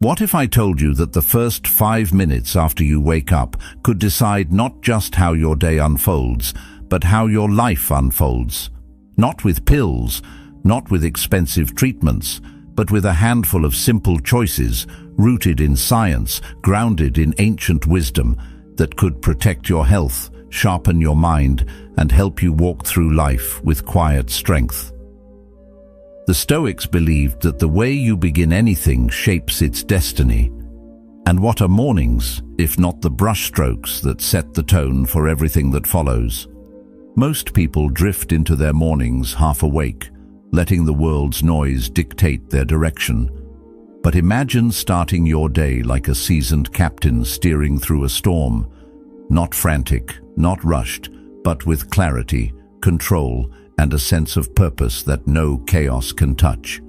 What if I told you that the first 5 minutes after you wake up could decide not just how your day unfolds, but how your life unfolds? Not with pills, not with expensive treatments, but with a handful of simple choices rooted in science, grounded in ancient wisdom that could protect your health, sharpen your mind, and help you walk through life with quiet strength. The Stoics believed that the way you begin anything shapes its destiny. And what are mornings, if not the brushstrokes that set the tone for everything that follows? Most people drift into their mornings half awake, letting the world's noise dictate their direction. But imagine starting your day like a seasoned captain steering through a storm, not frantic, not rushed, but with clarity, control, and a sense of purpose that no chaos can touch.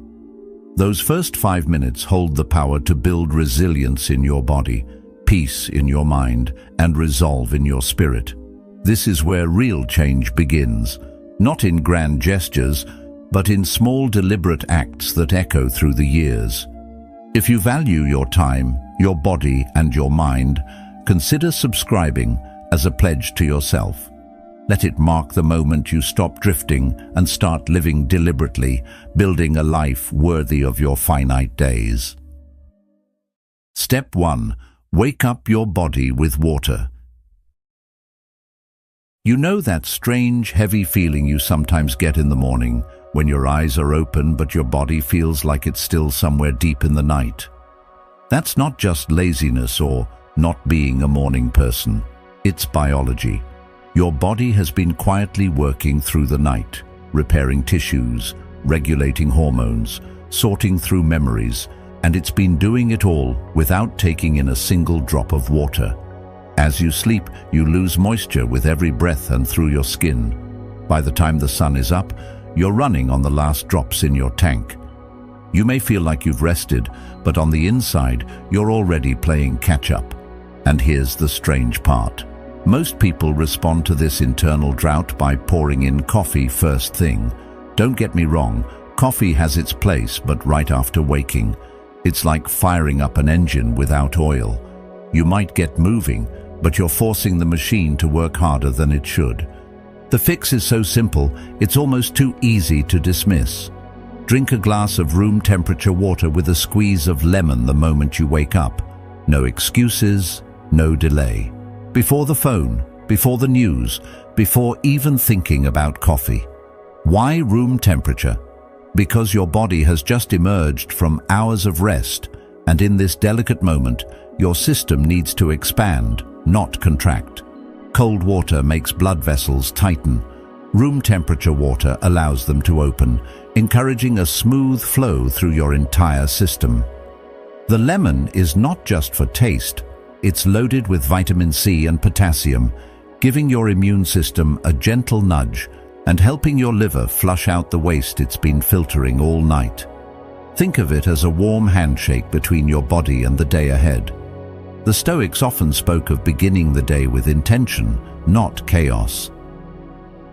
Those first 5 minutes hold the power to build resilience in your body, peace in your mind, and resolve in your spirit. This is where real change begins, not in grand gestures, but in small deliberate acts that echo through the years. If you value your time, your body, and your mind, consider subscribing as a pledge to yourself. Let it mark the moment you stop drifting and start living deliberately, building a life worthy of your finite days. Step 1. Wake up your body with water. You know that strange, heavy feeling you sometimes get in the morning, when your eyes are open but your body feels like it's still somewhere deep in the night? That's not just laziness or not being a morning person. It's biology. Your body has been quietly working through the night, repairing tissues, regulating hormones, sorting through memories, and it's been doing it all without taking in a single drop of water. As you sleep, you lose moisture with every breath and through your skin. By the time the sun is up, you're running on the last drops in your tank. You may feel like you've rested, but on the inside, you're already playing catch-up. And here's the strange part. Most people respond to this internal drought by pouring in coffee first thing. Don't get me wrong, coffee has its place, but right after waking. It's like firing up an engine without oil. You might get moving, but you're forcing the machine to work harder than it should. The fix is so simple, it's almost too easy to dismiss. Drink a glass of room temperature water with a squeeze of lemon the moment you wake up. No excuses, no delay. Before the phone, before the news, before even thinking about coffee. Why room temperature? Because your body has just emerged from hours of rest, and in this delicate moment, your system needs to expand, not contract. Cold water makes blood vessels tighten. Room temperature water allows them to open, encouraging a smooth flow through your entire system. The lemon is not just for taste. It's loaded with vitamin C and potassium, giving your immune system a gentle nudge and helping your liver flush out the waste it's been filtering all night. Think of it as a warm handshake between your body and the day ahead. The Stoics often spoke of beginning the day with intention, not chaos.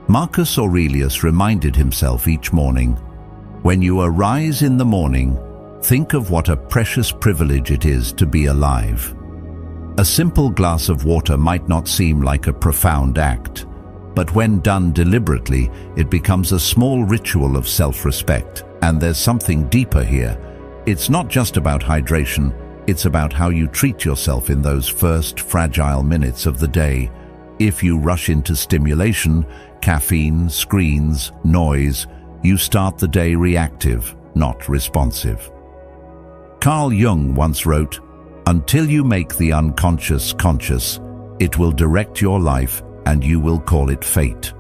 Marcus Aurelius reminded himself each morning, "When you arise in the morning, think of what a precious privilege it is to be alive." A simple glass of water might not seem like a profound act, but when done deliberately, it becomes a small ritual of self-respect. And there's something deeper here. It's not just about hydration, it's about how you treat yourself in those first fragile minutes of the day. If you rush into stimulation, caffeine, screens, noise, you start the day reactive, not responsive. Carl Jung once wrote, "Until you make the unconscious conscious, it will direct your life and you will call it fate."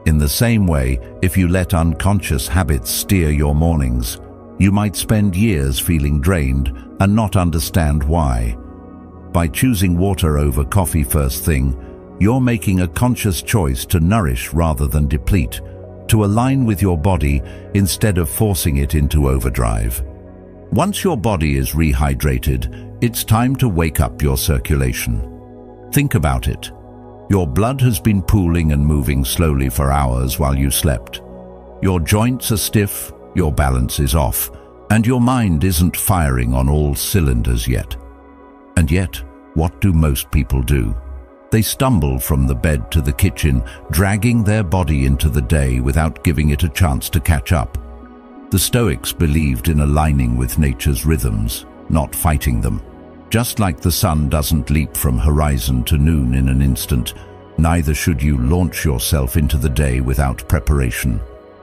In the same way, if you let unconscious habits steer your mornings, you might spend years feeling drained and not understand why. By choosing water over coffee first thing, you're making a conscious choice to nourish rather than deplete, to align with your body instead of forcing it into overdrive. Once your body is rehydrated, it's time to wake up your circulation. Think about it. Your blood has been pooling and moving slowly for hours while you slept. Your joints are stiff, your balance is off, And your mind isn't firing on all cylinders yet. And yet, what do most people do? They stumble from the bed to the kitchen, dragging their body into the day without giving it a chance to catch up. The Stoics believed in aligning with nature's rhythms, not fighting them. Just like the sun doesn't leap from horizon to noon in an instant, neither should you launch yourself into the day without preparation.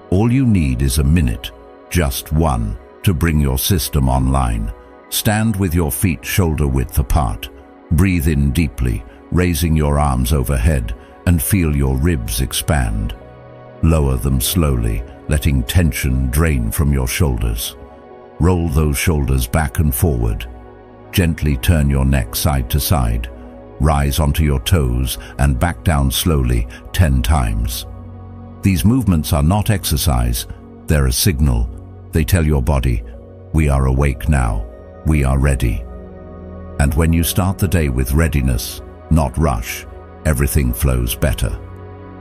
All you need is a minute, just one, to bring your system online. Stand with your feet shoulder-width apart. Breathe in deeply, raising your arms overhead, and feel your ribs expand. Lower them slowly, letting tension drain from your shoulders. Roll those shoulders back and forward. Gently turn your neck side to side. Rise onto your toes and back down slowly 10 times. These movements are not exercise, they're a signal. They tell your body, we are awake now, we are ready. And when you start the day with readiness, not rush, everything flows better.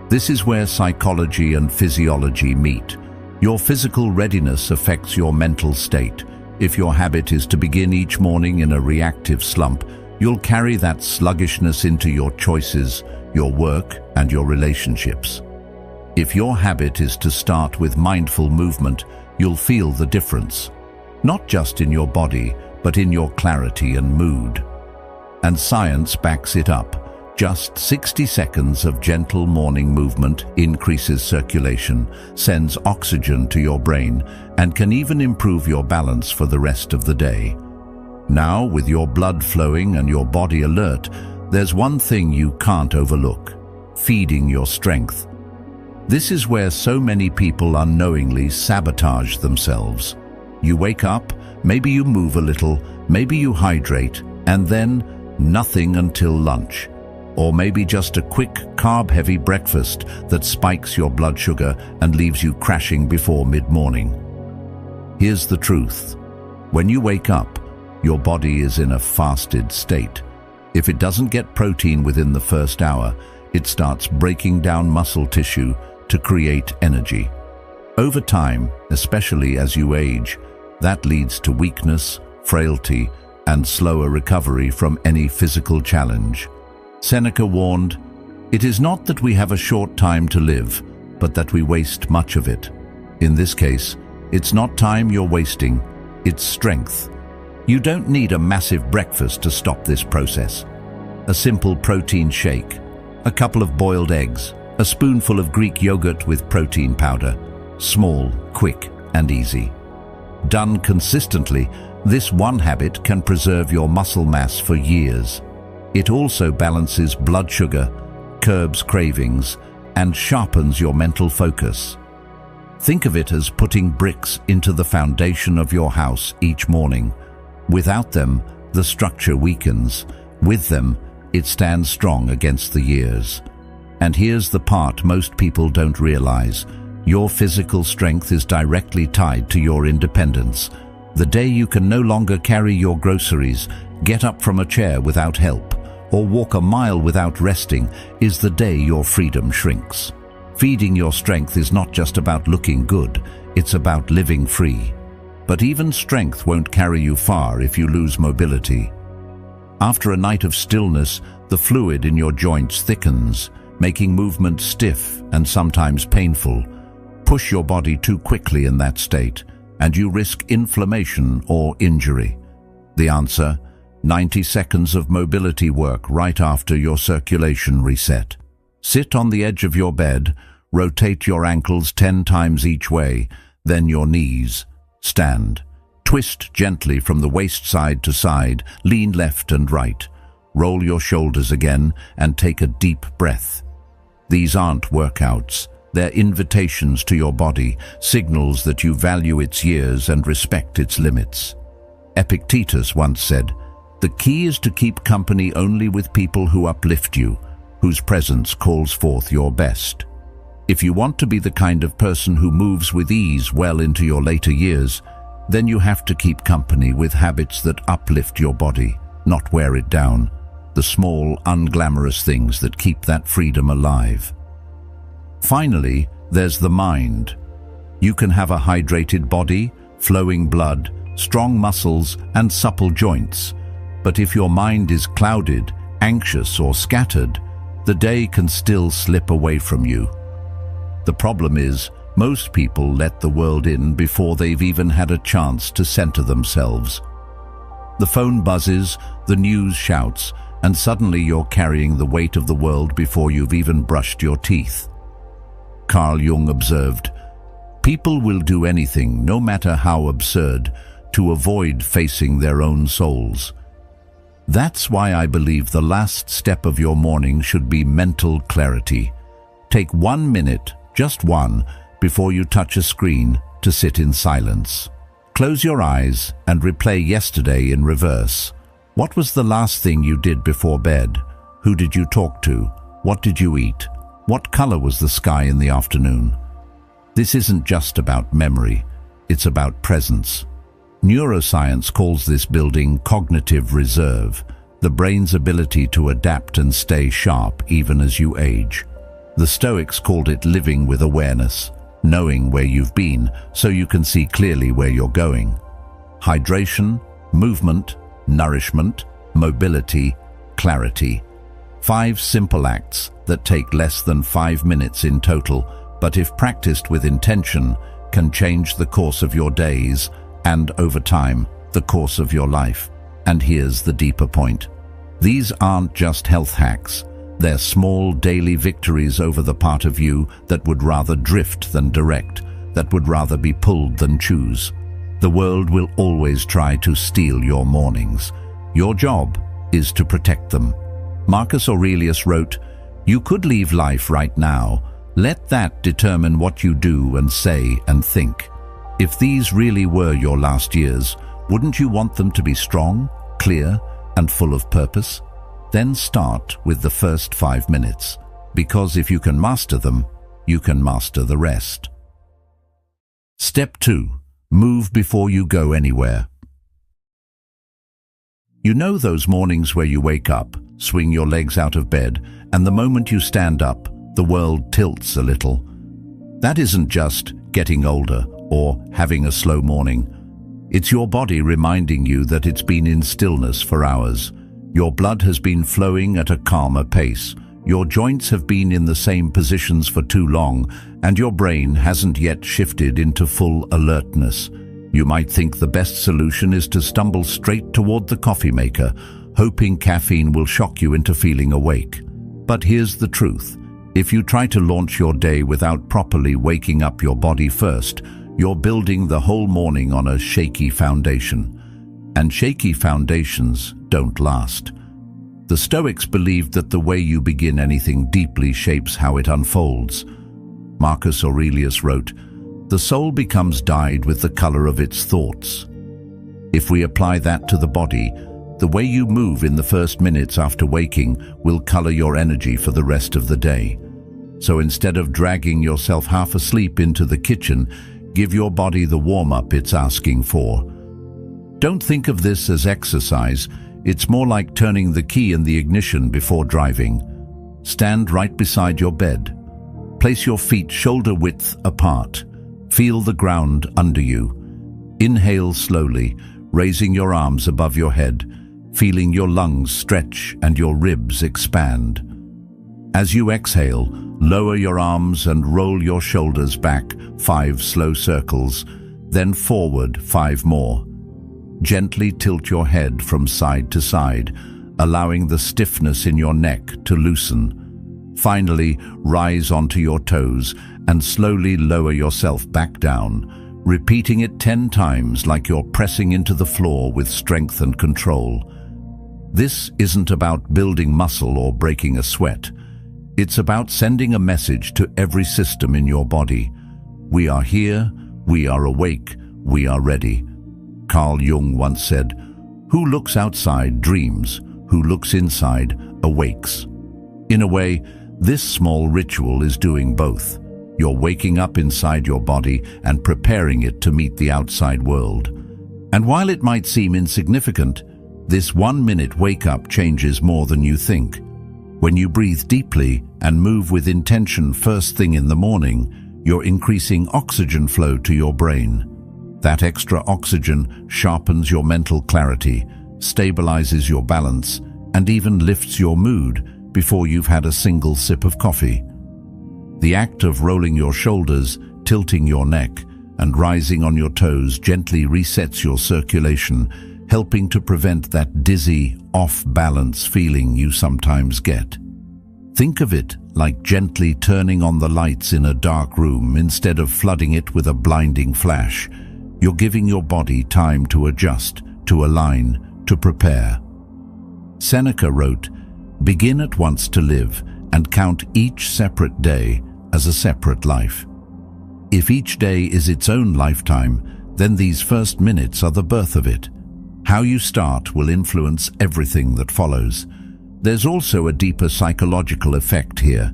This is where psychology and physiology meet. Your physical readiness affects your mental state. If your habit is to begin each morning in a reactive slump, you'll carry that sluggishness into your choices, your work, and your relationships. If your habit is to start with mindful movement, you'll feel the difference, not just in your body, but in your clarity and mood. And science backs it up. Just 60 seconds of gentle morning movement increases circulation, sends oxygen to your brain, and can even improve your balance for the rest of the day. Now, with your blood flowing and your body alert, there's one thing you can't overlook: feeding your strength. This is where so many people unknowingly sabotage themselves. You wake up, maybe you move a little, maybe you hydrate, and then nothing until lunch. Or maybe just a quick, carb-heavy breakfast that spikes your blood sugar and leaves you crashing before mid-morning. Here's the truth. When you wake up, your body is in a fasted state. If it doesn't get protein within the first hour, it starts breaking down muscle tissue to create energy. Over time, especially as you age, that leads to weakness, frailty, and slower recovery from any physical challenge. Seneca warned, "It is not that we have a short time to live, but that we waste much of it." In this case, it's not time you're wasting, it's strength. You don't need a massive breakfast to stop this process. A simple protein shake, a couple of boiled eggs, a spoonful of Greek yogurt with protein powder. Small, quick, and easy. Done consistently, this one habit can preserve your muscle mass for years. It also balances blood sugar, curbs cravings, and sharpens your mental focus. Think of it as putting bricks into the foundation of your house each morning. Without them, the structure weakens. With them, it stands strong against the years. And here's the part most people don't realize. Your physical strength is directly tied to your independence. The day you can no longer carry your groceries, get up from a chair without help, or walk a mile without resting is the day your freedom shrinks. Feeding your strength is not just about looking good, it's about living free. But even strength won't carry you far if you lose mobility. After a night of stillness, the fluid in your joints thickens, making movement stiff and sometimes painful. Push your body too quickly in that state, and you risk inflammation or injury. The answer: 90 seconds of mobility work right after your circulation reset. Sit on the edge of your bed, rotate your ankles 10 times each way, then your knees. Stand. Twist gently from the waist side to side, lean left and right. Roll your shoulders again and take a deep breath. These aren't workouts. They're invitations to your body, signals that you value its years and respect its limits. Epictetus once said, "The key is to keep company only with people who uplift you, whose presence calls forth your best." If you want to be the kind of person who moves with ease well into your later years, then you have to keep company with habits that uplift your body, not wear it down. The small, unglamorous things that keep that freedom alive. Finally, there's the mind. You can have a hydrated body, flowing blood, strong muscles, and supple joints. But if your mind is clouded, anxious, or scattered, the day can still slip away from you. The problem is, most people let the world in before they've even had a chance to center themselves. The phone buzzes, the news shouts, and suddenly you're carrying the weight of the world before you've even brushed your teeth. Carl Jung observed, "People will do anything, no matter how absurd, to avoid facing their own souls." That's why I believe the last step of your morning should be mental clarity. Take 1 minute, just one, before you touch a screen to sit in silence. Close your eyes and replay yesterday in reverse. What was the last thing you did before bed? Who did you talk to? What did you eat? What color was the sky in the afternoon? This isn't just about memory, it's about presence. Neuroscience calls this building cognitive reserve, the brain's ability to adapt and stay sharp even as you age. The Stoics called it living with awareness, knowing where you've been so you can see clearly where you're going. Hydration, movement, nourishment, mobility, clarity. 5 simple acts that take less than 5 minutes in total, but if practiced with intention, can change the course of your days and, over time, the course of your life. And here's the deeper point. These aren't just health hacks. They're small daily victories over the part of you that would rather drift than direct, that would rather be pulled than choose. The world will always try to steal your mornings. Your job is to protect them. Marcus Aurelius wrote, "You could leave life right now. Let that determine what you do and say and think." If these really were your last years, wouldn't you want them to be strong, clear, and full of purpose? Then start with the first 5 minutes, because if you can master them, you can master the rest. Step 2. Move before you go anywhere. You know those mornings where you wake up, swing your legs out of bed, and the moment you stand up, the world tilts a little. That isn't just getting older or having a slow morning. It's your body reminding you that it's been in stillness for hours. Your blood has been flowing at a calmer pace. Your joints have been in the same positions for too long, and your brain hasn't yet shifted into full alertness. You might think the best solution is to stumble straight toward the coffee maker, hoping caffeine will shock you into feeling awake. But here's the truth. If you try to launch your day without properly waking up your body first, you're building the whole morning on a shaky foundation. And shaky foundations don't last. The Stoics believed that the way you begin anything deeply shapes how it unfolds. Marcus Aurelius wrote, "The soul becomes dyed with the color of its thoughts." If we apply that to the body, the way you move in the first minutes after waking will color your energy for the rest of the day. So instead of dragging yourself half asleep into the kitchen, give your body the warm-up it's asking for. Don't think of this as exercise. It's more like turning the key in the ignition before driving. Stand right beside your bed. Place your feet shoulder-width apart. Feel the ground under you. Inhale slowly, raising your arms above your head, feeling your lungs stretch and your ribs expand. As you exhale, lower your arms and roll your shoulders back 5 slow circles, then forward 5 more. Gently tilt your head from side to side, allowing the stiffness in your neck to loosen. Finally, rise onto your toes and slowly lower yourself back down, repeating it 10 times like you're pressing into the floor with strength and control. This isn't about building muscle or breaking a sweat. It's about sending a message to every system in your body. We are here, we are awake, we are ready. Carl Jung once said, "Who looks outside dreams, who looks inside awakes." In a way, this small ritual is doing both. You're waking up inside your body and preparing it to meet the outside world. And while it might seem insignificant, this 1-minute wake-up changes more than you think. When you breathe deeply and move with intention first thing in the morning, you're increasing oxygen flow to your brain. That extra oxygen sharpens your mental clarity, stabilizes your balance, and even lifts your mood before you've had a single sip of coffee. The act of rolling your shoulders, tilting your neck, and rising on your toes gently resets your circulation, helping to prevent that dizzy, off-balance feeling you sometimes get. Think of it like gently turning on the lights in a dark room instead of flooding it with a blinding flash. You're giving your body time to adjust, to align, to prepare. Seneca wrote, "Begin at once to live and count each separate day as a separate life." If each day is its own lifetime, then these first minutes are the birth of it. How you start will influence everything that follows. There's also a deeper psychological effect here.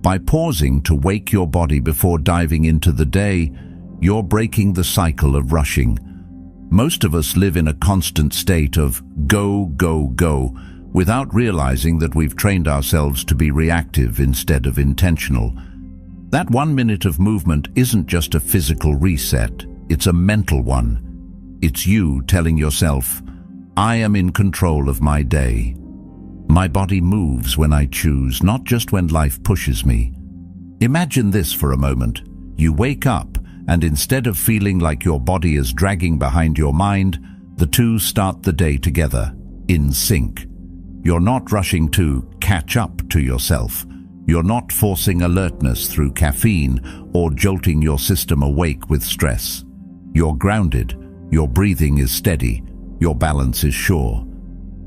By pausing to wake your body before diving into the day, you're breaking the cycle of rushing. Most of us live in a constant state of go, go, go, without realizing that we've trained ourselves to be reactive instead of intentional. That 1 minute of movement isn't just a physical reset, it's a mental one. It's you telling yourself, "I am in control of my day. My body moves when I choose, not just when life pushes me." Imagine this for a moment. You wake up, and instead of feeling like your body is dragging behind your mind, the two start the day together, in sync. You're not rushing to catch up to yourself. You're not forcing alertness through caffeine or jolting your system awake with stress. You're grounded, your breathing is steady, your balance is sure.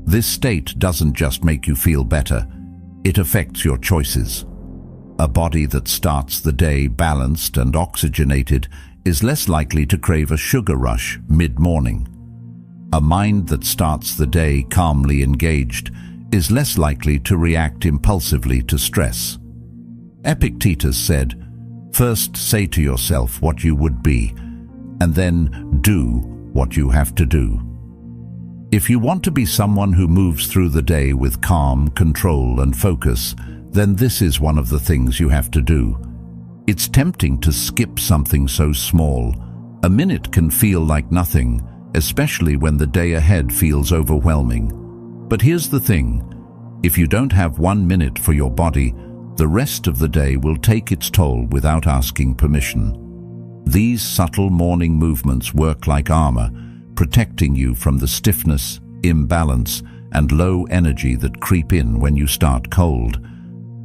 This state doesn't just make you feel better, it affects your choices. A body that starts the day balanced and oxygenated is less likely to crave a sugar rush mid-morning. A mind that starts the day calmly engaged is less likely to react impulsively to stress. Epictetus said, "First say to yourself what you would be, and then do what you have to do." If you want to be someone who moves through the day with calm, control, and focus, then this is one of the things you have to do. It's tempting to skip something so small. A minute can feel like nothing, especially when the day ahead feels overwhelming. But here's the thing, if you don't have 1 minute for your body, the rest of the day will take its toll without asking permission. These subtle morning movements work like armor, protecting you from the stiffness, imbalance, and low energy that creep in when you start cold.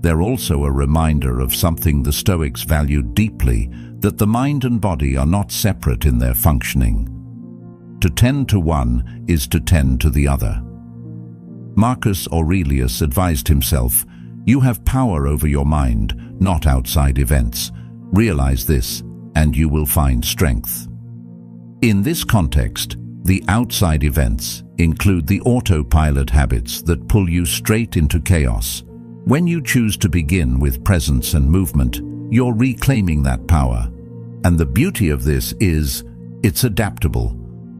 They're also a reminder of something the Stoics valued deeply, that the mind and body are not separate in their functioning. To tend to one is to tend to the other. Marcus Aurelius advised himself, "You have power over your mind, not outside events. Realize this, and you will find strength." In this context, the outside events include the autopilot habits that pull you straight into chaos. When you choose to begin with presence and movement, you're reclaiming that power. And the beauty of this is, it's adaptable.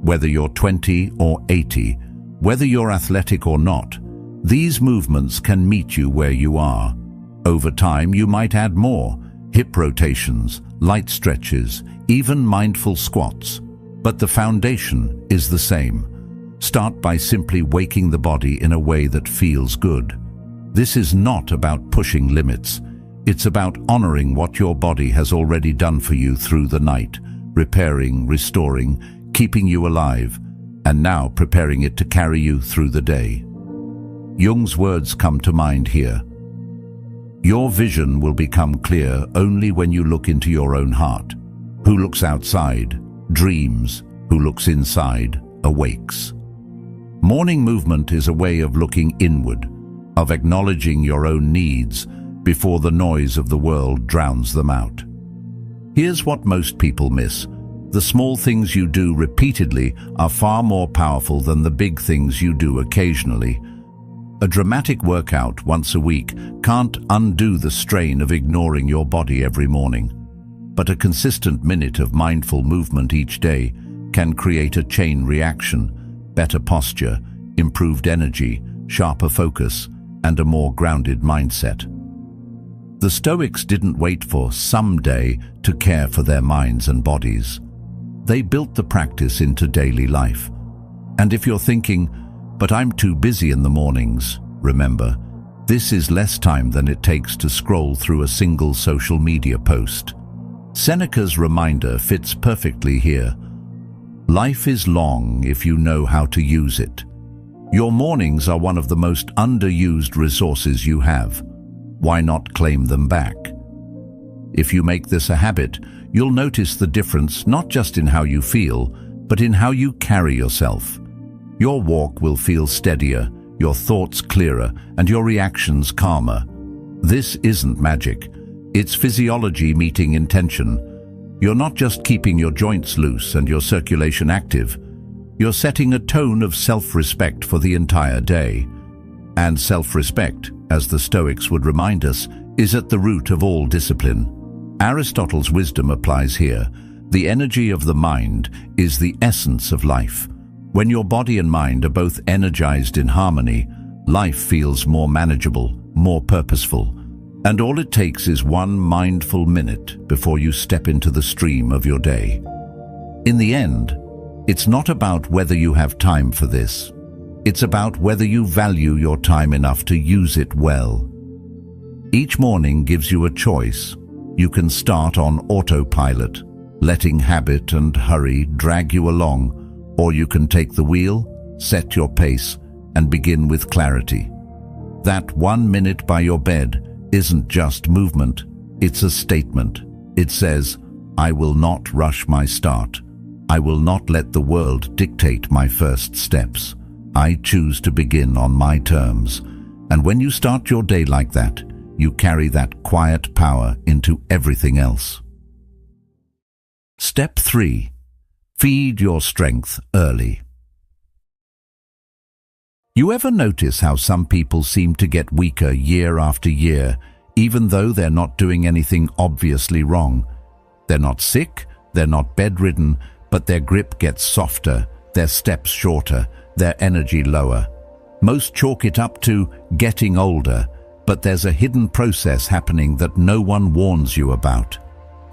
Whether you're 20 or 80, whether you're athletic or not, these movements can meet you where you are. Over time, you might add more: hip rotations, light stretches, even mindful squats. But the foundation is the same. Start by simply waking the body in a way that feels good. This is not about pushing limits. It's about honoring what your body has already done for you through the night, repairing, restoring, keeping you alive, and now preparing it to carry you through the day. Jung's words come to mind here. Your vision will become clear only when you look into your own heart. Who looks outside dreams, who looks inside awakes. Morning movement is a way of looking inward, of acknowledging your own needs before the noise of the world drowns them out. Here's what most people miss. The small things you do repeatedly are far more powerful than the big things you do occasionally. A dramatic workout once a week can't undo the strain of ignoring your body every morning. But a consistent minute of mindful movement each day can create a chain reaction: better posture, improved energy, sharper focus, and a more grounded mindset. The Stoics didn't wait for someday to care for their minds and bodies. They built the practice into daily life. And if you're thinking, "But I'm too busy in the mornings," remember, this is less time than it takes to scroll through a single social media post. Seneca's reminder fits perfectly here. Life is long if you know how to use it. Your mornings are one of the most underused resources you have. Why not claim them back? If you make this a habit, you'll notice the difference not just in how you feel, but in how you carry yourself. Your walk will feel steadier, your thoughts clearer, and your reactions calmer. This isn't magic. It's physiology meeting intention. You're not just keeping your joints loose and your circulation active. You're setting a tone of self-respect for the entire day. And self-respect, as the Stoics would remind us, is at the root of all discipline. Aristotle's wisdom applies here. The energy of the mind is the essence of life. When your body and mind are both energized in harmony, life feels more manageable, more purposeful. And all it takes is one mindful minute before you step into the stream of your day. In the end, it's not about whether you have time for this. It's about whether you value your time enough to use it well. Each morning gives you a choice. You can start on autopilot, letting habit and hurry drag you along, or you can take the wheel, set your pace, and begin with clarity. That 1 minute by your bed isn't just movement, it's a statement. It says, "I will not rush my start. I will not let the world dictate my first steps. I choose to begin on my terms." And when you start your day like that, you carry that quiet power into everything else. Step 3. Feed your strength early. You ever notice how some people seem to get weaker year after year, even though they're not doing anything obviously wrong? They're not sick, they're not bedridden, but their grip gets softer, their steps shorter, their energy lower. Most chalk it up to getting older, but there's a hidden process happening that no one warns you about.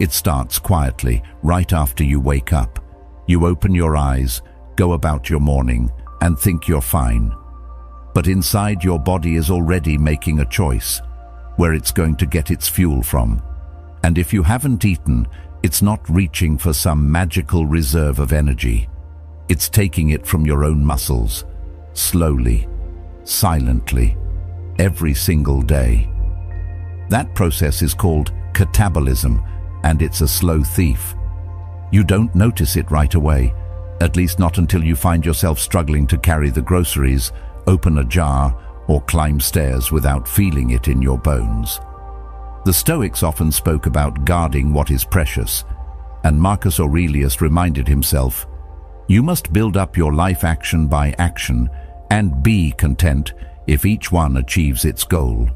It starts quietly, right after you wake up. You open your eyes, go about your morning, and think you're fine. But inside, your body is already making a choice, where it's going to get its fuel from. And if you haven't eaten, it's not reaching for some magical reserve of energy. It's taking it from your own muscles, slowly, silently, every single day. That process is called catabolism, and it's a slow thief. You don't notice it right away, at least not until you find yourself struggling to carry the groceries, open a jar, or climb stairs without feeling it in your bones. The Stoics often spoke about guarding what is precious, and Marcus Aurelius reminded himself, "You must build up your life action by action, and be content if each one achieves its goal."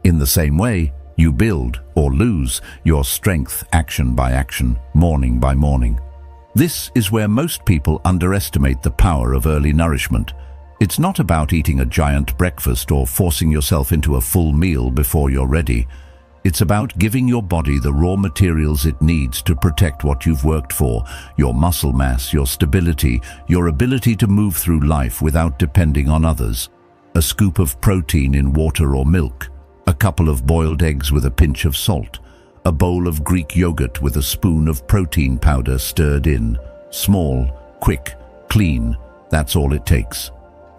In the same way, you build or lose your strength action by action, morning by morning. This is where most people underestimate the power of early nourishment. It's not about eating a giant breakfast or forcing yourself into a full meal before you're ready. It's about giving your body the raw materials it needs to protect what you've worked for, your muscle mass, your stability, your ability to move through life without depending on others. A scoop of protein in water or milk, a couple of boiled eggs with a pinch of salt, a bowl of Greek yogurt with a spoon of protein powder stirred in. Small, quick, clean, that's all it takes.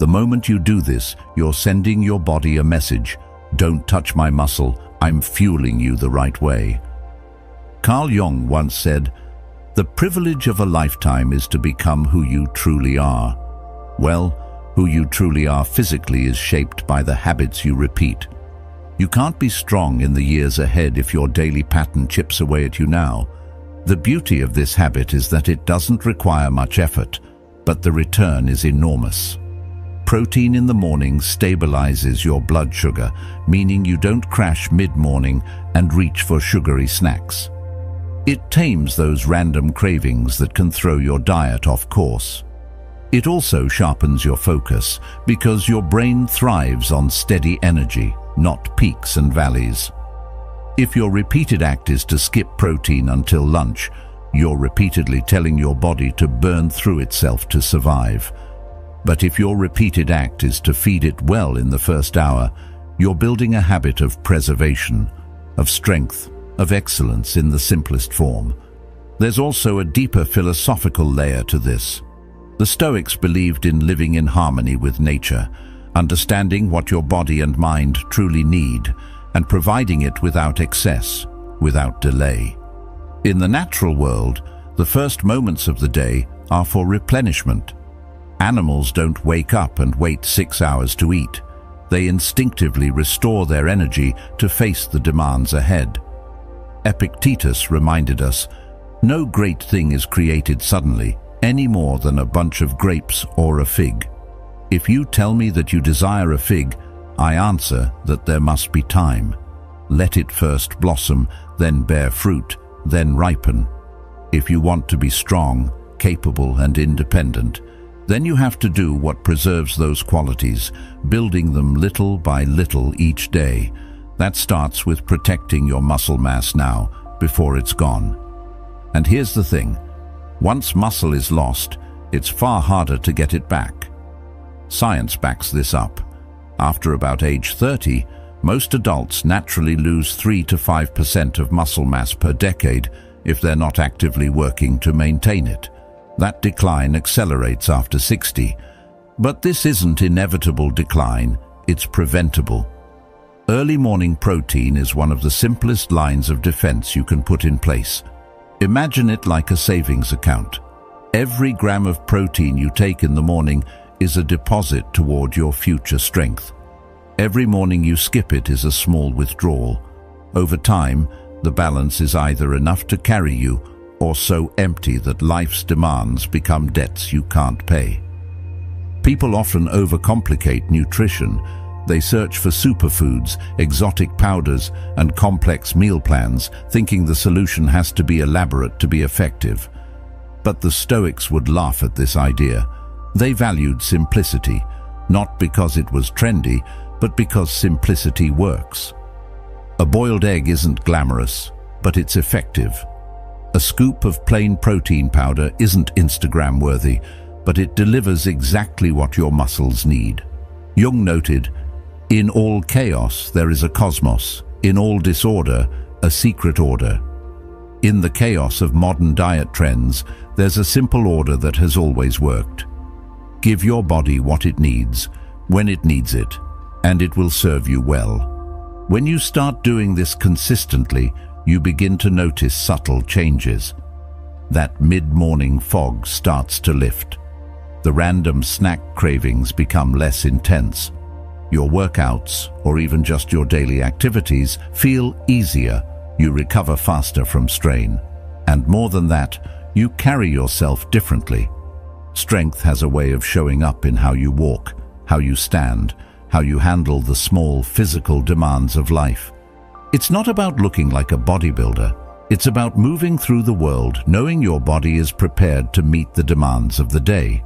The moment you do this, you're sending your body a message. Don't touch my muscle, I'm fueling you the right way. Carl Jung once said, "The privilege of a lifetime is to become who you truly are." Well, who you truly are physically is shaped by the habits you repeat. You can't be strong in the years ahead if your daily pattern chips away at you now. The beauty of this habit is that it doesn't require much effort, but the return is enormous. Protein in the morning stabilizes your blood sugar, meaning you don't crash mid-morning and reach for sugary snacks. It tames those random cravings that can throw your diet off course. It also sharpens your focus because your brain thrives on steady energy, not peaks and valleys. If your repeated act is to skip protein until lunch, You're repeatedly telling your body to burn through itself to survive. But if your repeated act is to feed it well in the first hour, you're building a habit of preservation, of strength, of excellence in the simplest form. There's also a deeper philosophical layer to this. The Stoics believed in living in harmony with nature, understanding what your body and mind truly need, and providing it without excess, without delay. In the natural world, the first moments of the day are for replenishment. Animals don't wake up and wait 6 hours to eat. They instinctively restore their energy to face the demands ahead. Epictetus reminded us, no great thing is created suddenly, any more than a bunch of grapes or a fig. If you tell me that you desire a fig, I answer that there must be time. Let it first blossom, then bear fruit, then ripen. If you want to be strong, capable, and independent, then you have to do what preserves those qualities, building them little by little each day. That starts with protecting your muscle mass now, before it's gone. And here's the thing, once muscle is lost, it's far harder to get it back. Science backs this up. After about age 30, most adults naturally lose 3 to 5% of muscle mass per decade if they're not actively working to maintain it. That decline accelerates after 60. But this isn't inevitable decline, it's preventable. Early morning protein is one of the simplest lines of defense you can put in place. Imagine it like a savings account. Every gram of protein you take in the morning is a deposit toward your future strength. Every morning you skip it is a small withdrawal. Over time, the balance is either enough to carry you or so empty that life's demands become debts you can't pay. People often overcomplicate nutrition. They search for superfoods, exotic powders, and complex meal plans, thinking the solution has to be elaborate to be effective. But the Stoics would laugh at this idea. They valued simplicity, not because it was trendy, but because simplicity works. A boiled egg isn't glamorous, but it's effective. A scoop of plain protein powder isn't Instagram-worthy, but it delivers exactly what your muscles need. Jung noted, "In all chaos there is a cosmos, in all disorder a secret order." In the chaos of modern diet trends, there's a simple order that has always worked. Give your body what it needs, when it needs it, and it will serve you well. When you start doing this consistently, you begin to notice subtle changes. That mid-morning fog starts to lift. The random snack cravings become less intense. Your workouts, or even just your daily activities, feel easier. You recover faster from strain. And more than that, you carry yourself differently. Strength has a way of showing up in how you walk, how you stand, how you handle the small physical demands of life. It's not about looking like a bodybuilder. It's about moving through the world, knowing your body is prepared to meet the demands of the day.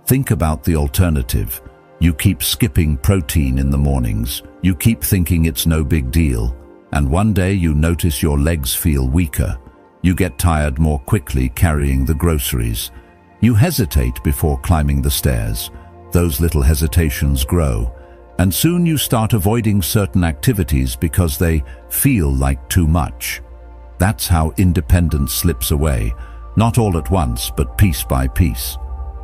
Think about the alternative. You keep skipping protein in the mornings. You keep thinking it's no big deal. And one day you notice your legs feel weaker. You get tired more quickly carrying the groceries. You hesitate before climbing the stairs. Those little hesitations grow, and soon you start avoiding certain activities because they feel like too much. That's how independence slips away, not all at once, but piece by piece.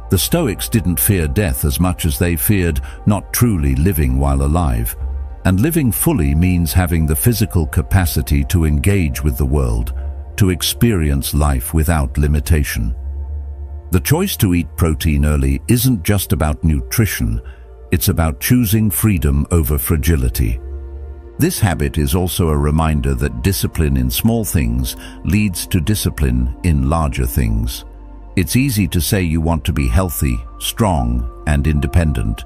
The Stoics didn't fear death as much as they feared not truly living while alive. And living fully means having the physical capacity to engage with the world, to experience life without limitation. The choice to eat protein early isn't just about nutrition, it's about choosing freedom over fragility. This habit is also a reminder that discipline in small things leads to discipline in larger things. It's easy to say you want to be healthy, strong, and independent,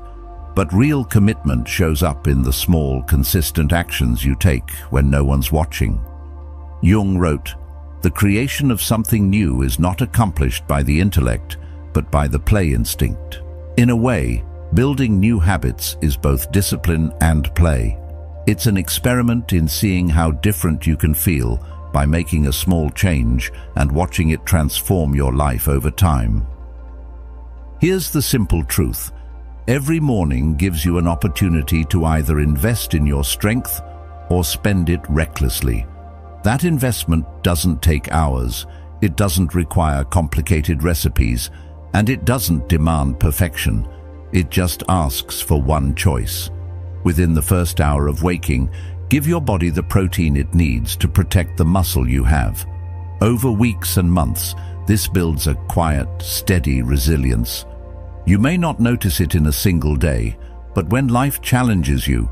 but real commitment shows up in the small, consistent actions you take when no one's watching. Jung wrote, "The creation of something new is not accomplished by the intellect, but by the play instinct." In a way, building new habits is both discipline and play. It's an experiment in seeing how different you can feel by making a small change and watching it transform your life over time. Here's the simple truth. Every morning gives you an opportunity to either invest in your strength or spend it recklessly. That investment doesn't take hours, it doesn't require complicated recipes, and it doesn't demand perfection. It just asks for one choice. Within the first hour of waking, give your body the protein it needs to protect the muscle you have. Over weeks and months, this builds a quiet, steady resilience. You may not notice it in a single day, but when life challenges you,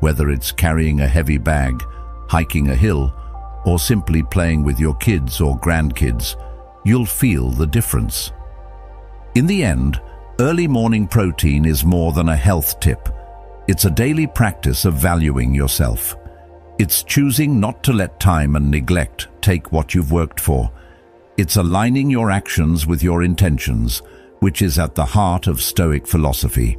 whether it's carrying a heavy bag, hiking a hill, or simply playing with your kids or grandkids, you'll feel the difference. In the end, early morning protein is more than a health tip. It's a daily practice of valuing yourself. It's choosing not to let time and neglect take what you've worked for. It's aligning your actions with your intentions, which is at the heart of Stoic philosophy.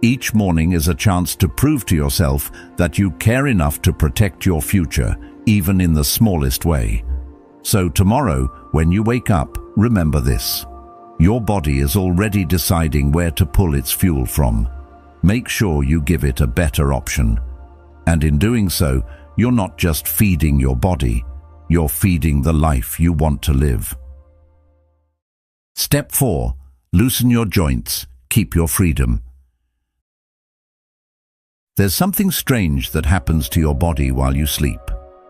Each morning is a chance to prove to yourself that you care enough to protect your future, even in the smallest way. So tomorrow, when you wake up, remember this. Your body is already deciding where to pull its fuel from. Make sure you give it a better option. And in doing so, you're not just feeding your body, you're feeding the life you want to live. Step 4. Loosen your joints, keep your freedom. There's something strange that happens to your body while you sleep.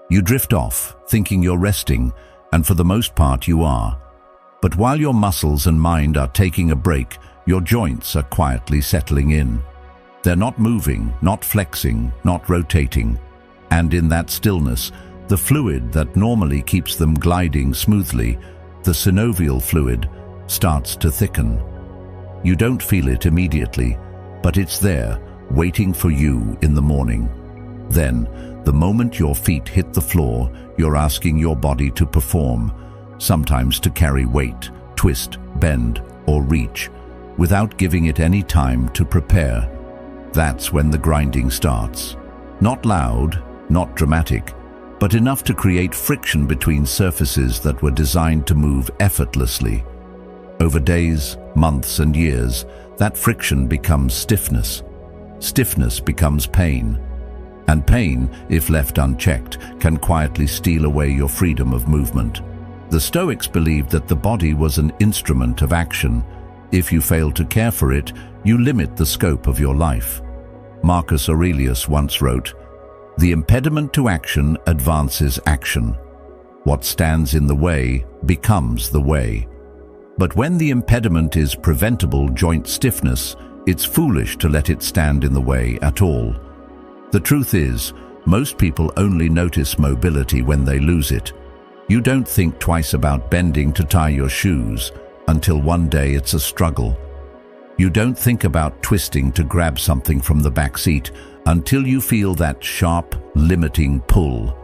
You drift off, thinking you're resting, and for the most part you are. But while your muscles and mind are taking a break, your joints are quietly settling in. They're not moving, not flexing, not rotating. And in that stillness, the fluid that normally keeps them gliding smoothly, the synovial fluid, starts to thicken. You don't feel it immediately, but it's there, waiting for you in the morning. Then, the moment your feet hit the floor, you're asking your body to perform, sometimes to carry weight, twist, bend, or reach, without giving it any time to prepare. That's when the grinding starts. Not loud, not dramatic, but enough to create friction between surfaces that were designed to move effortlessly. Over days, months, and years, that friction becomes stiffness. Stiffness becomes pain. And pain, if left unchecked, can quietly steal away your freedom of movement. The Stoics believed that the body was an instrument of action. If you fail to care for it, you limit the scope of your life. Marcus Aurelius once wrote, "The impediment to action advances action. What stands in the way becomes the way." But when the impediment is preventable joint stiffness, it's foolish to let it stand in the way at all. The truth is, most people only notice mobility when they lose it. You don't think twice about bending to tie your shoes until one day it's a struggle. You don't think about twisting to grab something from the back seat until you feel that sharp, limiting pull.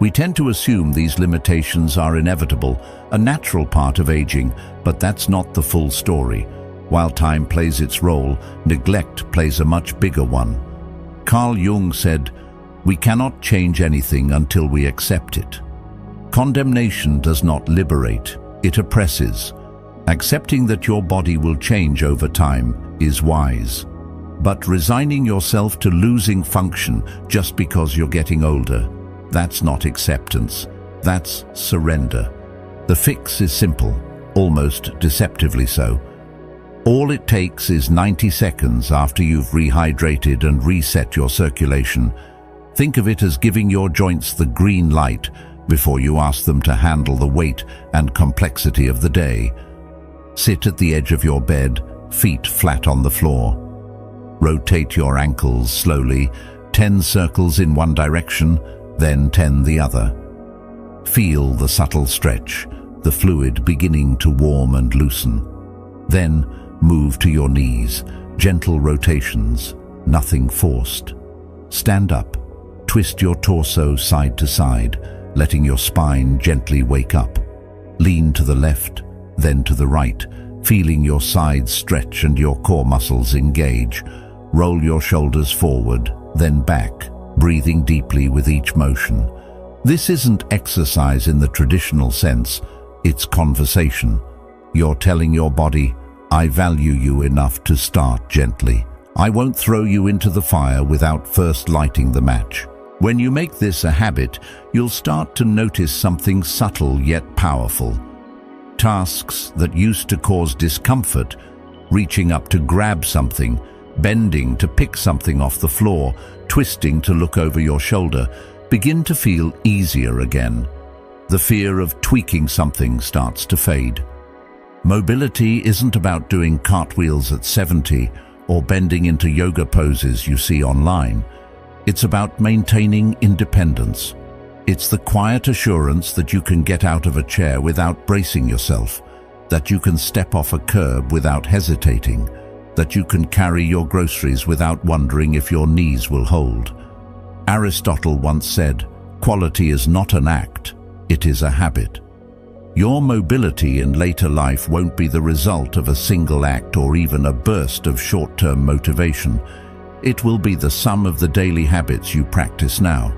We tend to assume these limitations are inevitable, a natural part of aging, but that's not the full story. While time plays its role, neglect plays a much bigger one. Carl Jung said, "We cannot change anything until we accept it." Condemnation does not liberate, it oppresses. Accepting that your body will change over time is wise. But resigning yourself to losing function just because you're getting older, that's not acceptance, that's surrender. The fix is simple, almost deceptively so. All it takes is 90 seconds after you've rehydrated and reset your circulation. Think of it as giving your joints the green light before you ask them to handle the weight and complexity of the day. Sit at the edge of your bed, feet flat on the floor. Rotate your ankles slowly, 10 circles in one direction, then 10 the other. Feel the subtle stretch, the fluid beginning to warm and loosen. Then move to your knees, gentle rotations, nothing forced. Stand up, twist your torso side to side, letting your spine gently wake up. Lean to the left, then to the right, feeling your sides stretch and your core muscles engage. Roll your shoulders forward, then back, breathing deeply with each motion. This isn't exercise in the traditional sense, it's conversation. You're telling your body, I value you enough to start gently. I won't throw you into the fire without first lighting the match. When you make this a habit, you'll start to notice something subtle yet powerful. Tasks that used to cause discomfort, reaching up to grab something, bending to pick something off the floor, twisting to look over your shoulder, begin to feel easier again. The fear of tweaking something starts to fade. Mobility isn't about doing cartwheels at 70 or bending into yoga poses you see online. It's about maintaining independence. It's the quiet assurance that you can get out of a chair without bracing yourself, that you can step off a curb without hesitating, that you can carry your groceries without wondering if your knees will hold. Aristotle once said, "Quality is not an act, it is a habit." Your mobility in later life won't be the result of a single act or even a burst of short-term motivation. It will be the sum of the daily habits you practice now.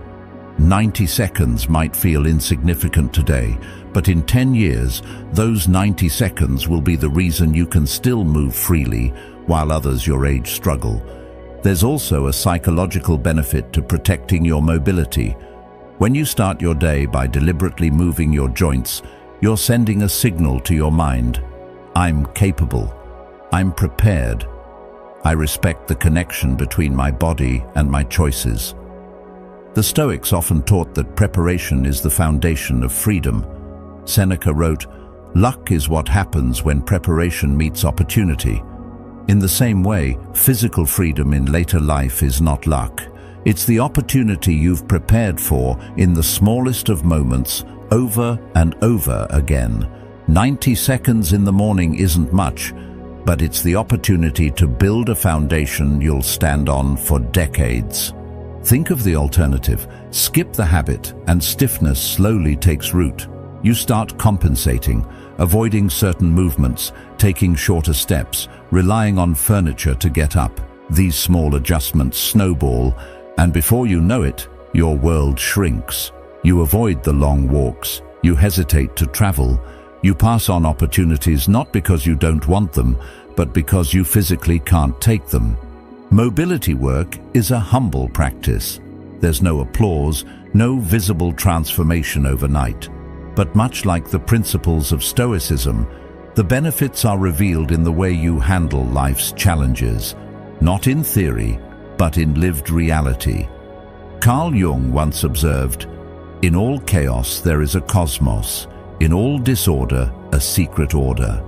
90 seconds might feel insignificant today, but in 10 years, those 90 seconds will be the reason you can still move freely while others your age struggle. There's also a psychological benefit to protecting your mobility. When you start your day by deliberately moving your joints, you're sending a signal to your mind. I'm capable. I'm prepared. I respect the connection between my body and my choices. The Stoics often taught that preparation is the foundation of freedom. Seneca wrote, "Luck is what happens when preparation meets opportunity." In the same way, physical freedom in later life is not luck. It's the opportunity you've prepared for in the smallest of moments, over and over again. 90 seconds in the morning isn't much, but it's the opportunity to build a foundation you'll stand on for decades. Think of the alternative. Skip the habit and stiffness slowly takes root. You start compensating, avoiding certain movements, taking shorter steps, relying on furniture to get up. These small adjustments snowball, and before you know it, your world shrinks. You avoid the long walks, you hesitate to travel, you pass on opportunities not because you don't want them, but because you physically can't take them. Mobility work is a humble practice. There's no applause, no visible transformation overnight. But much like the principles of Stoicism, the benefits are revealed in the way you handle life's challenges, not in theory, but in lived reality. Carl Jung once observed, "In all chaos there is a cosmos, in all disorder a secret order."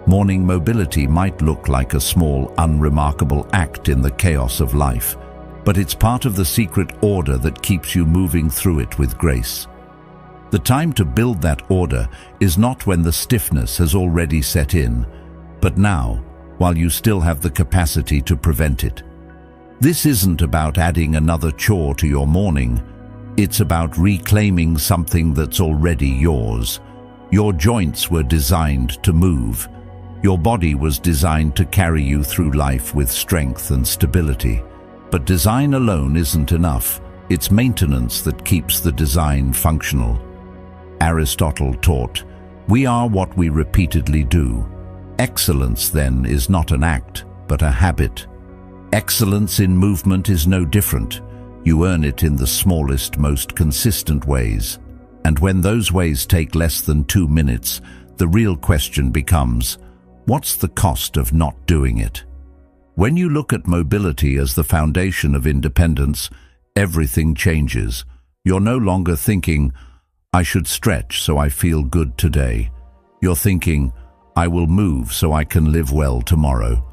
Morning mobility might look like a small, unremarkable act in the chaos of life, but it's part of the secret order that keeps you moving through it with grace. The time to build that order is not when the stiffness has already set in, but now, while you still have the capacity to prevent it. This isn't about adding another chore to your morning. It's about reclaiming something that's already yours. Your joints were designed to move. Your body was designed to carry you through life with strength and stability. But design alone isn't enough. It's maintenance that keeps the design functional. Aristotle taught, "We are what we repeatedly do." Excellence, then, is not an act, but a habit. Excellence in movement is no different. You earn it in the smallest, most consistent ways. And when those ways take less than 2 minutes, the real question becomes, what's the cost of not doing it? When you look at mobility as the foundation of independence, everything changes. You're no longer thinking, "I should stretch so I feel good today." You're thinking, "I will move so I can live well tomorrow."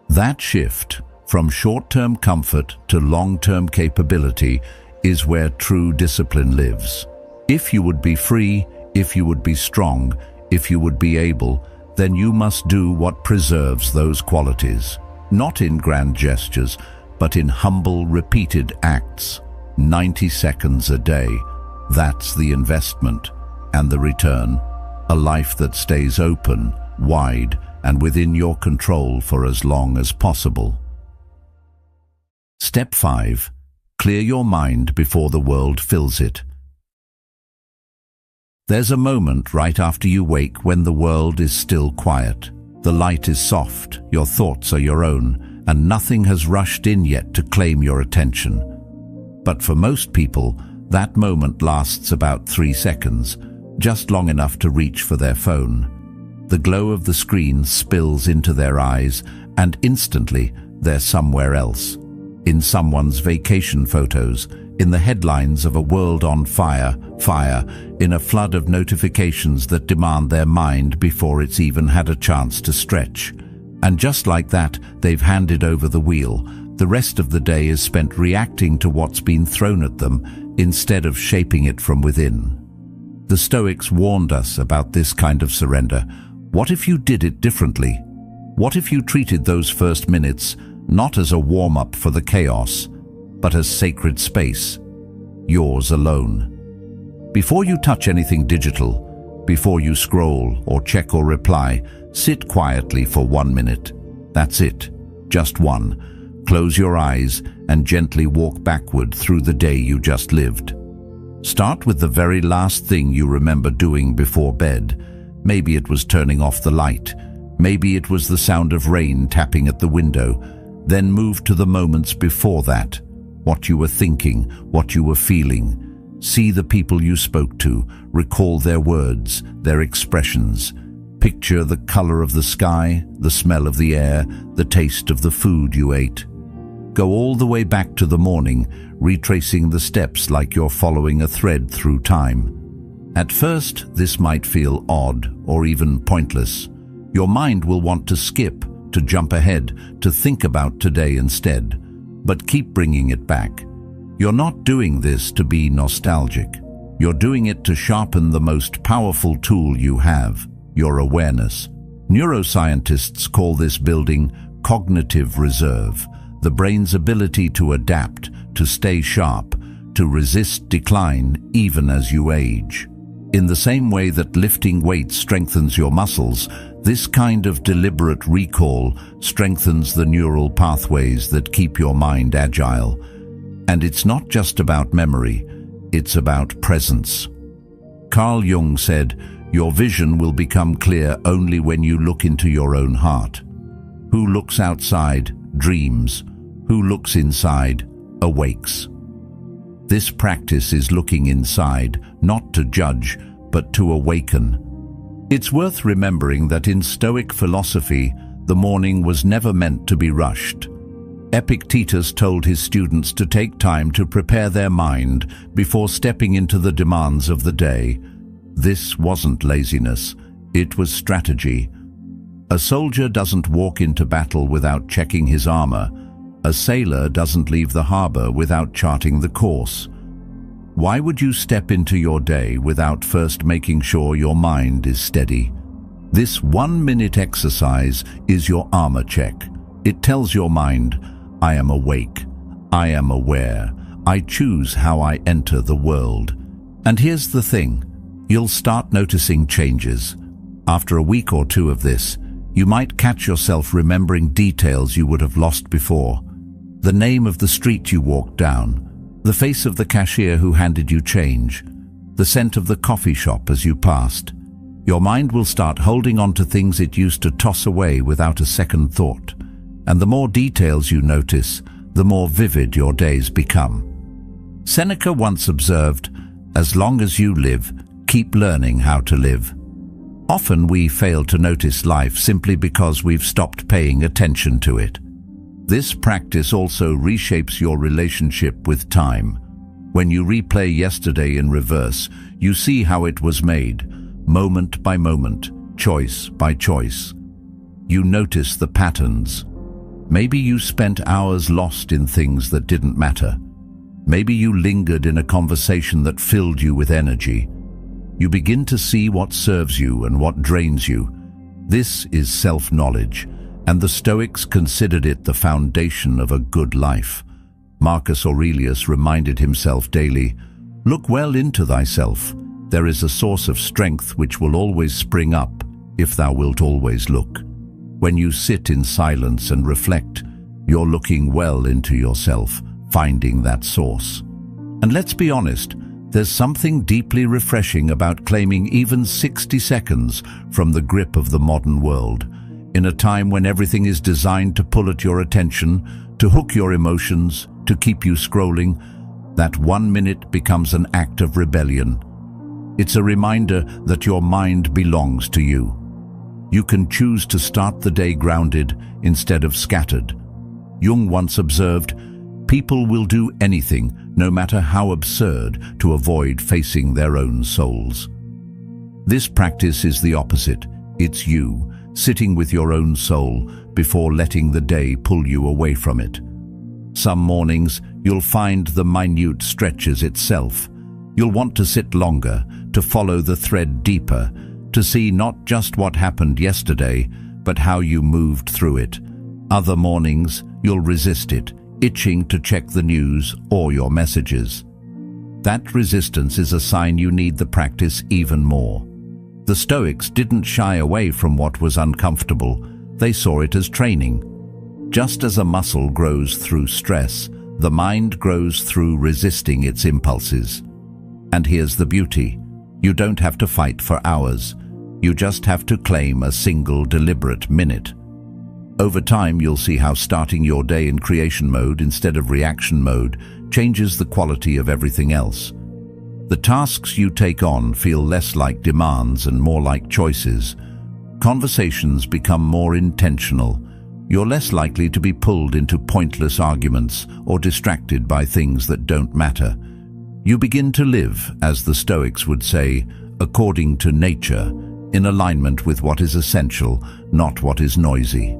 That shift, from short-term comfort to long-term capability, is where true discipline lives. If you would be free, if you would be strong, if you would be able, then you must do what preserves those qualities. Not in grand gestures, but in humble, repeated acts. 90 seconds a day. That's the investment. And the return, a life that stays open, wide, and within your control for as long as possible. Step 5. Clear your mind before the world fills it. There's a moment right after you wake when the world is still quiet. The light is soft, your thoughts are your own, and nothing has rushed in yet to claim your attention. But for most people, that moment lasts about 3 seconds, just long enough to reach for their phone. The glow of the screen spills into their eyes, and instantly they're somewhere else. In someone's vacation photos, in the headlines of a world on fire, in a flood of notifications that demand their mind before it's even had a chance to stretch. And just like that, they've handed over the wheel. The rest of the day is spent reacting to what's been thrown at them instead of shaping it from within. The Stoics warned us about this kind of surrender. What if you did it differently? What if you treated those first minutes not as a warm-up for the chaos, but as sacred space, yours alone? Before you touch anything digital, before you scroll or check or reply, sit quietly for 1 minute. That's it, just one. Close your eyes and gently walk backward through the day you just lived. Start with the very last thing you remember doing before bed. Maybe it was turning off the light. Maybe it was the sound of rain tapping at the window. Then move to the moments before that. What you were thinking, what you were feeling. See the people you spoke to, recall their words, their expressions. Picture the color of the sky, the smell of the air, the taste of the food you ate. Go all the way back to the morning, retracing the steps like you're following a thread through time. At first, this might feel odd or even pointless. Your mind will want to skip, to jump ahead, to think about today instead. But keep bringing it back. You're not doing this to be nostalgic. You're doing it to sharpen the most powerful tool you have, your awareness. Neuroscientists call this building cognitive reserve, the brain's ability to adapt, to stay sharp, to resist decline even as you age. In the same way that lifting weights strengthens your muscles, this kind of deliberate recall strengthens the neural pathways that keep your mind agile. And it's not just about memory, it's about presence. Carl Jung said, "Your vision will become clear only when you look into your own heart." Who looks outside dreams. Who looks inside awakes. This practice is looking inside, not to judge, but to awaken. It's worth remembering that in Stoic philosophy, the morning was never meant to be rushed. Epictetus told his students to take time to prepare their mind before stepping into the demands of the day. This wasn't laziness, it was strategy. A soldier doesn't walk into battle without checking his armor. A sailor doesn't leave the harbor without charting the course. Why would you step into your day without first making sure your mind is steady? This 1-minute exercise is your armor check. It tells your mind, I am awake, I am aware, I choose how I enter the world. And here's the thing, you'll start noticing changes. After a week or two of this, you might catch yourself remembering details you would have lost before. The name of the street you walked down, the face of the cashier who handed you change, the scent of the coffee shop as you passed. Your mind will start holding on to things it used to toss away without a second thought. And the more details you notice, the more vivid your days become. Seneca once observed, "As long as you live, keep learning how to live." Often we fail to notice life simply because we've stopped paying attention to it. This practice also reshapes your relationship with time. When you replay yesterday in reverse, you see how it was made, moment by moment, choice by choice. You notice the patterns. Maybe you spent hours lost in things that didn't matter. Maybe you lingered in a conversation that filled you with energy. You begin to see what serves you and what drains you. This is self-knowledge, and the Stoics considered it the foundation of a good life. Marcus Aurelius reminded himself daily, "Look well into thyself. There is a source of strength which will always spring up, if thou wilt always look." When you sit in silence and reflect, you're looking well into yourself, finding that source. And let's be honest, There's something deeply refreshing about claiming even 60 seconds from the grip of the modern world. In a time when everything is designed to pull at your attention, to hook your emotions, to keep you scrolling, that 1 minute becomes an act of rebellion. It's a reminder that your mind belongs to you. You can choose to start the day grounded instead of scattered. Jung once observed, "People will do anything, no matter how absurd, to avoid facing their own souls." This practice is the opposite. It's you, sitting with your own soul before letting the day pull you away from it. Some mornings, you'll find the minute stretches itself. You'll want to sit longer, to follow the thread deeper, to see not just what happened yesterday, but how you moved through it. Other mornings, you'll resist it, itching to check the news or your messages. That resistance is a sign you need the practice even more. The Stoics didn't shy away from what was uncomfortable. They saw it as training. Just as a muscle grows through stress, the mind grows through resisting its impulses. And here's the beauty. You don't have to fight for hours. You just have to claim a single deliberate minute. Over time, you'll see how starting your day in creation mode instead of reaction mode changes the quality of everything else. The tasks you take on feel less like demands and more like choices. Conversations become more intentional. You're less likely to be pulled into pointless arguments or distracted by things that don't matter. You begin to live, as the Stoics would say, according to nature, in alignment with what is essential, not what is noisy.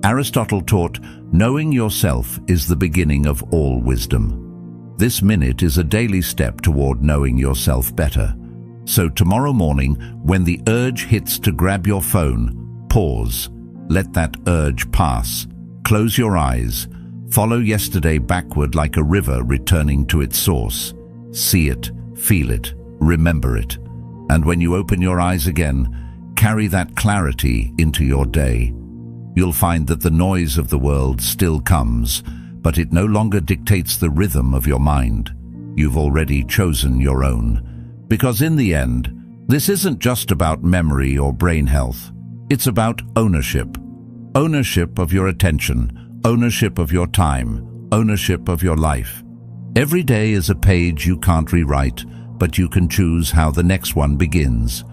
Aristotle taught, knowing yourself is the beginning of all wisdom. This minute is a daily step toward knowing yourself better. So tomorrow morning, when the urge hits to grab your phone, pause. Let that urge pass. Close your eyes. Follow yesterday backward like a river returning to its source. See it, feel it, remember it. And when you open your eyes again, carry that clarity into your day. You'll find that the noise of the world still comes, but it no longer dictates the rhythm of your mind. You've already chosen your own. Because in the end, this isn't just about memory or brain health. It's about ownership. Ownership of your attention, ownership of your time, ownership of your life. Every day is a page you can't rewrite, but you can choose how the next one begins.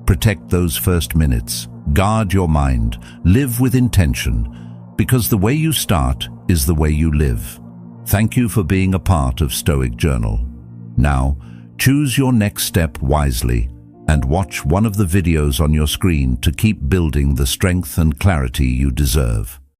Protect those first minutes. Guard your mind. Live with intention, because the way you start is the way you live. Thank you for being a part of Stoic Journal. Now, choose your next step wisely and watch one of the videos on your screen to keep building the strength and clarity you deserve.